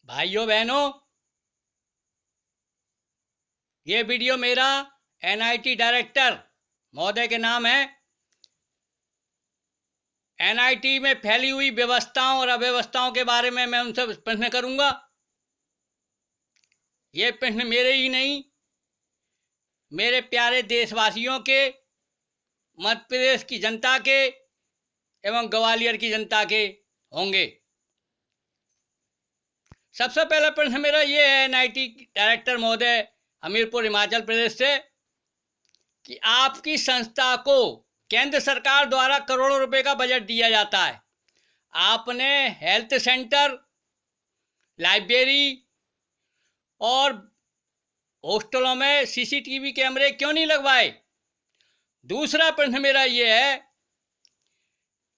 भाइयों बहनों, ये वीडियो मेरा एनआईटी डायरेक्टर महोदय के नाम है। एनआईटी में फैली हुई व्यवस्थाओं और अव्यवस्थाओं के बारे में मैं उनसे प्रश्न करूंगा। ये प्रश्न मेरे ही नहीं, मेरे प्यारे देशवासियों के, मध्य प्रदेश की जनता के एवं ग्वालियर की जनता के होंगे। सबसे पहला प्रश्न मेरा ये है एनआईटी डायरेक्टर महोदय हमीरपुर हिमाचल प्रदेश से कि आपकी संस्था को केंद्र सरकार द्वारा करोड़ों रुपए का बजट दिया जाता है। आपने हेल्थ सेंटर, लाइब्रेरी और हॉस्टलों में सीसीटीवी कैमरे क्यों नहीं लगवाए? दूसरा प्रश्न मेरा ये है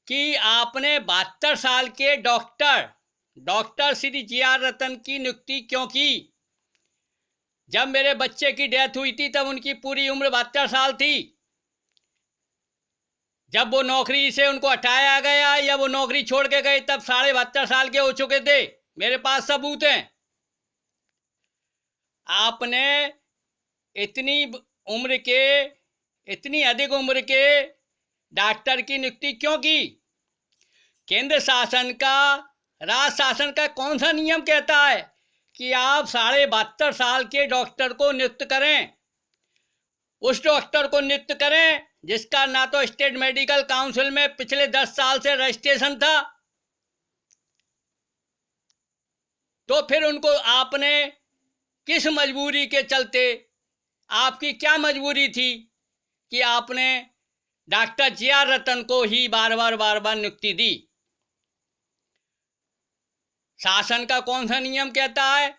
कि आपने 72 साल के डॉक्टर श्री जी.आर. रतन की नियुक्ति क्यों की? जब मेरे बच्चे की डेथ हुई थी तब उनकी पूरी उम्र 72 साल थी। जब वो नौकरी से उनको हटाया गया या वो नौकरी छोड़ के गए तब 72.5 साल के हो चुके थे। मेरे पास सबूत हैं। आपने इतनी अधिक उम्र के डॉक्टर की नियुक्ति क्यों की? केंद्र शासन का, राज्य शासन का कौन सा नियम कहता है कि आप 72.5 साल के डॉक्टर को नियुक्त करें? उस डॉक्टर को नियुक्त करें जिसका ना तो स्टेट मेडिकल काउंसिल में पिछले 10 साल से रजिस्ट्रेशन था, तो फिर उनको आपने किस मजबूरी के चलते, आपकी क्या मजबूरी थी कि आपने डॉक्टर जी.आर. रतन को ही बार बार नियुक्ति दी? शासन का कौन सा नियम कहता है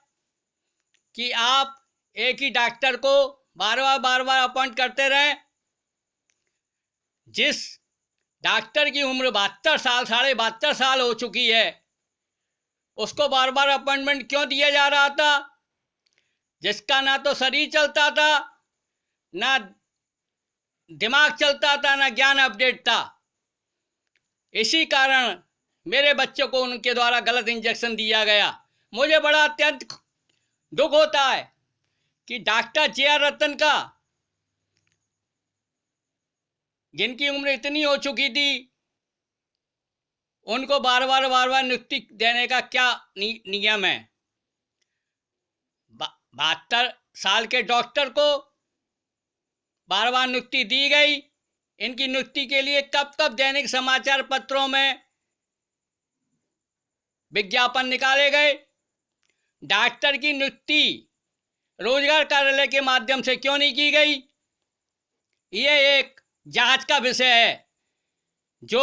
कि आप एक ही डॉक्टर को बार बार अपॉइंट करते रहें? जिस डॉक्टर की उम्र 72 साल हो चुकी है उसको बार बार अपॉइंटमेंट क्यों दिया जा रहा था? जिसका ना तो शरीर चलता था, ना दिमाग चलता था, ना ज्ञान अपडेट था। इसी कारण मेरे बच्चों को उनके द्वारा गलत इंजेक्शन दिया गया। मुझे बड़ा अत्यंत दुख होता है कि डॉक्टर जी.आर. रतन का, जिनकी उम्र इतनी हो चुकी थी, उनको बार बार नियुक्ति देने का क्या नियम है? 72 साल के डॉक्टर को बार बार नियुक्ति दी गई। इनकी नियुक्ति के लिए कब कब दैनिक समाचार पत्रों में विज्ञापन निकाले गए। डॉक्टर की नियुक्ति रोजगार कार्यालय के माध्यम से क्यों नहीं की गई? ये एक जांच का विषय है जो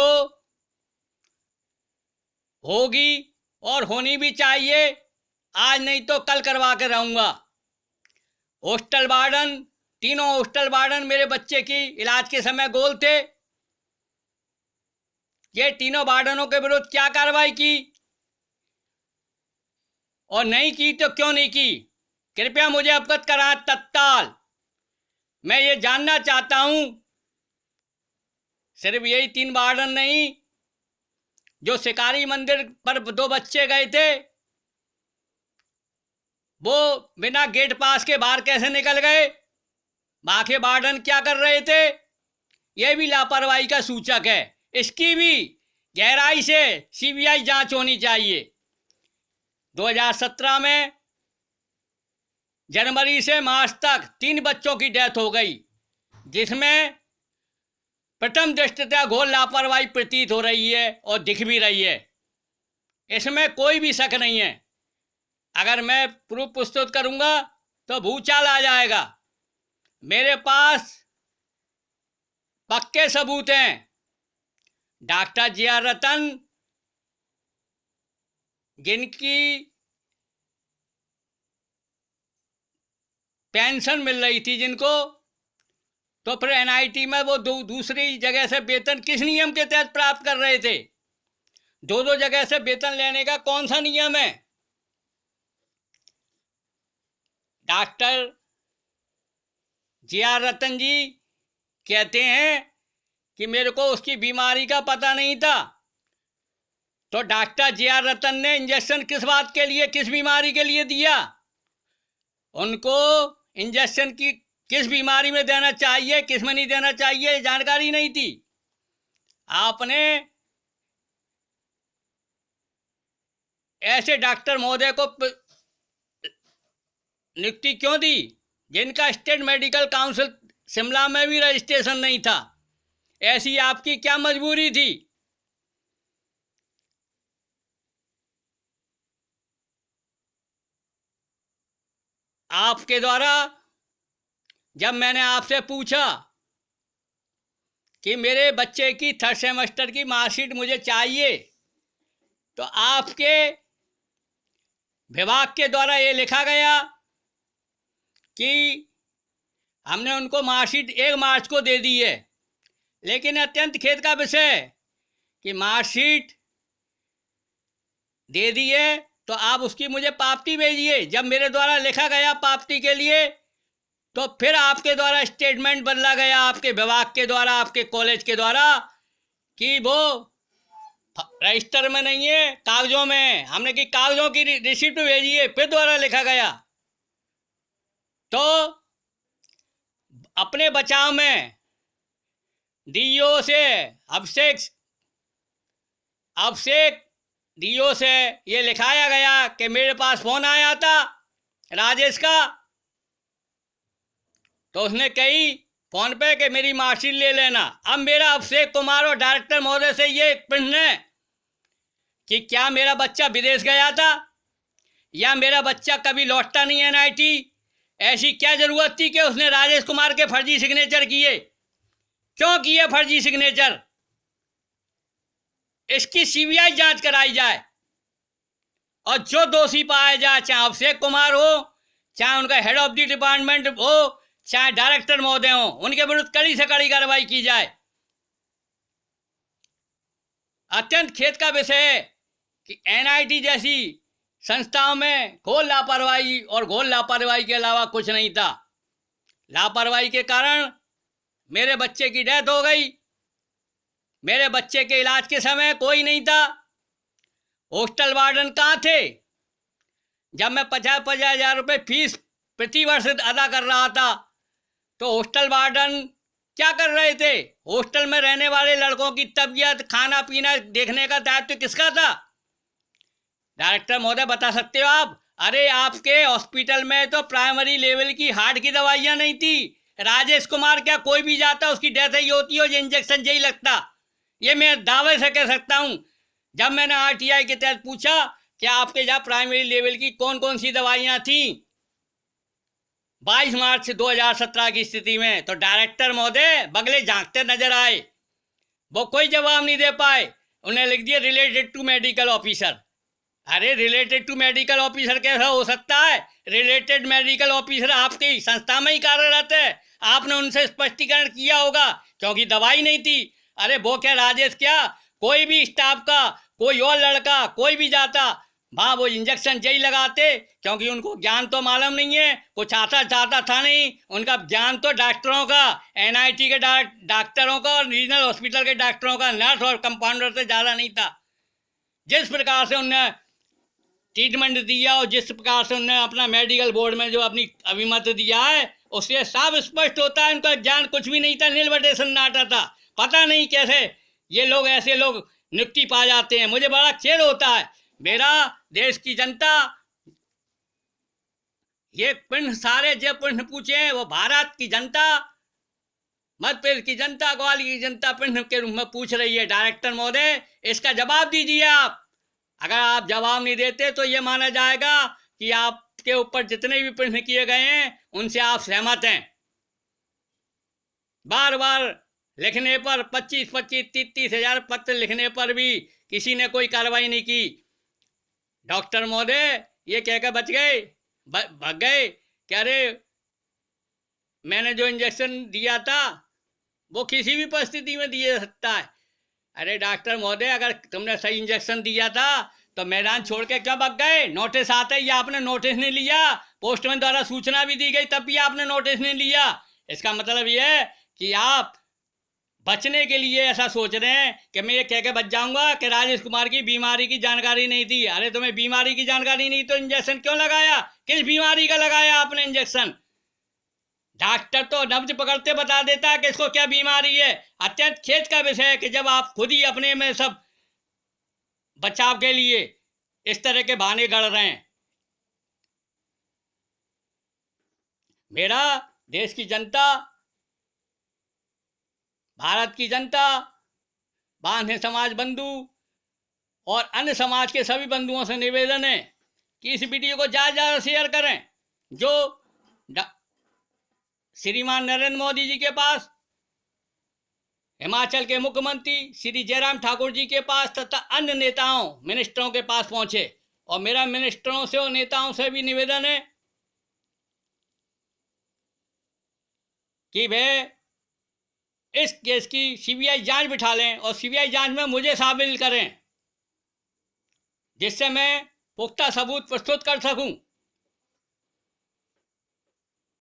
होगी और होनी भी चाहिए। आज नहीं तो कल करवा के रहूंगा। हॉस्टल वार्डन, तीनों हॉस्टल वार्डन मेरे बच्चे की इलाज के समय गोल थे। ये तीनों वार्डनों के विरुद्ध क्या कार्रवाई की और नहीं की तो क्यों नहीं की? कृपया मुझे अवगत कराएं तत्काल। मैं ये जानना चाहता हूं। सिर्फ यही 3 वार्डन नहीं, जो शिकारी मंदिर पर 2 बच्चे गए थे वो बिना गेट पास के बाहर कैसे निकल गए? बाकी वार्डन क्या कर रहे थे? यह भी लापरवाही का सूचक है। इसकी भी गहराई से सीबीआई जांच होनी चाहिए। 2017 में जनवरी से मार्च तक 3 बच्चों की डेथ हो गई, जिसमें प्रथम दृष्टया घोर लापरवाही प्रतीत हो रही है और दिख भी रही है। इसमें कोई भी शक नहीं है। अगर मैं प्रूफ प्रस्तुत करूंगा तो भूचाल आ जाएगा। मेरे पास पक्के सबूत हैं। Doctor G.R.. रतन, जिनकी पेंशन मिल रही थी जिनको, तो फिर एनआईटी में वो दूसरी जगह से वेतन किस नियम के तहत प्राप्त कर रहे थे? 2 जगह से वेतन लेने का कौन सा नियम है? Doctor G.R.. रतन जी कहते हैं कि मेरे को उसकी बीमारी का पता नहीं था। तो डॉक्टर जे.आर. रतन ने इंजेक्शन किस बात के लिए, किस बीमारी के लिए दिया? उनको इंजेक्शन की किस बीमारी में देना चाहिए, किस में नहीं देना चाहिए, जानकारी नहीं थी। आपने ऐसे डॉक्टर महोदय को नियुक्ति क्यों दी जिनका स्टेट मेडिकल काउंसिल शिमला में भी रजिस्ट्रेशन नहीं था? ऐसी आपकी क्या मजबूरी थी? आपके द्वारा जब मैंने आपसे पूछा कि मेरे बच्चे की थर्ड सेमेस्टर की मार्कशीट मुझे चाहिए, तो आपके विभाग के द्वारा ये लिखा गया कि हमने उनको मार्कशीट 1 मार्च को दे दी है। लेकिन अत्यंत खेद का विषय कि मार्कशीट दे दी है तो आप उसकी मुझे पावती भेजिए। जब मेरे द्वारा लिखा गया पावती के लिए, तो फिर आपके द्वारा स्टेटमेंट बदला गया, आपके विभाग के द्वारा, आपके कॉलेज के द्वारा, कि वो रजिस्टर में नहीं है, कागजों में। हमने कि कागजों की रिसिप्ट भेजिए, फिर द्वारा लिखा गया। तो अपने बचाव में डीओ से अभिषेक डीओ से ये लिखाया गया कि मेरे पास फोन आया था राजेश का, तो उसने कही फोन पे कि मेरी मार्कशीट ले लेना। अब मेरा अभिषेक कुमार और डायरेक्टर महोदय से ये प्रश्न है कि क्या मेरा बच्चा विदेश गया था या मेरा बच्चा कभी लौटता नहीं एनआईटी? ऐसी क्या जरूरत थी कि उसने राजेश कुमार के फर्जी सिग्नेचर किए? क्यों किए फर्जी सिग्नेचर? इसकी सीबीआई जांच कराई जाए और जो दोषी पाया जाए, चाहे अभिषेक कुमार हो, चाहे उनका हेड ऑफ द डिपार्टमेंट हो, चाहे डायरेक्टर महोदय हो, उनके विरुद्ध कड़ी से कड़ी कार्रवाई की जाए। अत्यंत खेद का विषय है कि एनआईटी जैसी संस्थाओं में घोर लापरवाही और घोर लापरवाही के अलावा कुछ नहीं था। लापरवाही के कारण मेरे बच्चे की डेथ हो गई। मेरे बच्चे के इलाज के समय कोई नहीं था। हॉस्टल वार्डन कहाँ थे? जब मैं 50,000 रुपये फीस प्रति वर्ष अदा कर रहा था, तो हॉस्टल वार्डन क्या कर रहे थे? हॉस्टल में रहने वाले लड़कों की तबीयत, खाना पीना देखने का दायित्व किसका था? डायरेक्टर महोदय बता सकते हो आप? अरे आपके हॉस्पिटल में तो प्राइमरी लेवल की हार्ट की दवाइयाँ नहीं थी। राजेश कुमार क्या कोई भी जाता उसकी डेथ ही होती हो, जो इंजेक्शन यही लगता? ये मैं दावे से कह सकता हूँ। जब मैंने आरटीआई के तहत पूछा कि आपके यहाँ प्राइमरी लेवल की कौन कौन सी दवाइयाँ थी 22 मार्च 2017 की स्थिति में, तो डायरेक्टर महोदय बगले झांकते नजर आए। वो कोई जवाब नहीं दे पाए। उन्हें लिख दिया रिलेटेड टू मेडिकल ऑफिसर। अरे रिलेटेड टू मेडिकल ऑफिसर कैसा हो सकता है? रिलेटेड मेडिकल ऑफिसर आपकी संस्था में ही कार्यरत है। आपने उनसे स्पष्टीकरण किया होगा, क्योंकि दवाई नहीं थी। अरे वो क्या राजेश, क्या कोई भी स्टाफ का कोई और लड़का कोई भी जाता वहाँ वो इंजेक्शन यही लगाते? क्योंकि उनको ज्ञान तो मालूम नहीं है, कुछ आता चाहता था नहीं। उनका ज्ञान तो डॉक्टरों का, एनआईटी के डॉक्टरों का और रीजनल हॉस्पिटल के डॉक्टरों का, नर्स और कंपाउंडर से ज़्यादा नहीं था। जिस प्रकार से उनने ट्रीटमेंट दिया और जिस प्रकार से उन्होंने अपना मेडिकल बोर्ड में जो अपनी अभिमत दिया है, उससे साफ स्पष्ट होता है उनका ज्ञान कुछ भी नहीं था, नीलवटे नाटा था। पता नहीं कैसे ये लोग, ऐसे लोग नियुक्ति पा जाते हैं। मुझे बड़ा खेद होता है। मेरा देश की जनता, ये प्रश्न सारे जो प्रश्न पूछे हैं वो भारत की जनता, मध्य प्रदेश की जनता, ग्वालियर की जनता प्रश्न के रूप में पूछ रही है। डायरेक्टर महोदय, इसका जवाब दीजिए आप। अगर आप जवाब नहीं देते तो ये माना जाएगा कि आपके ऊपर जितने भी प्रश्न किए गए हैं उनसे आप सहमत हैं। बार बार लिखने पर 25-30 हजार पत्र लिखने पर भी किसी ने कोई कार्रवाई नहीं की। डॉक्टर महोदय ये कहकर बच गए, भाग गए कि अरे मैंने जो इंजेक्शन दिया था वो किसी भी परिस्थिति में दिया सकता है। अरे डॉक्टर महोदय, अगर तुमने सही इंजेक्शन दिया था तो मैदान छोड़ के क्यों भाग गए? नोटिस आता है, या आपने नोटिस नहीं लिया? पोस्टमैन द्वारा सूचना भी दी गई, तब भी आपने नोटिस नहीं लिया। इसका मतलब यह है कि आप बचने के लिए ऐसा सोच रहे हैं कि मैं ये कह के बच जाऊंगा कि राजेश कुमार की बीमारी की जानकारी नहीं थी। अरे तुम्हें बीमारी की जानकारी नहीं तो इंजेक्शन क्यों लगाया? किस बीमारी का लगाया आपने इंजेक्शन? डॉक्टर तो नब्ज पकड़ते बता देता है कि इसको क्या बीमारी है। अत्यंत खेद का विषय है कि जब आप खुद ही अपने में सब बचाव के लिए इस तरह के बहाने गढ़ रहे हैं। मेरा देश की जनता, भारत की जनता, बांधे समाज बंधु और अन्य समाज के सभी बंधुओं से निवेदन है कि इस वीडियो को ज़्यादा शेयर करें। जो श्रीमान नरेंद्र मोदी जी के पास, हिमाचल के मुख्यमंत्री श्री जयराम ठाकुर जी के पास तथा अन्य नेताओं मिनिस्टरों के पास पहुंचे। और मेरा मिनिस्टरों से और नेताओं से भी निवेदन है कि वे इस केस की सीबीआई जांच बिठा लें और सीबीआई जांच में मुझे शामिल करें, जिससे मैं पुख्ता सबूत प्रस्तुत कर सकूं।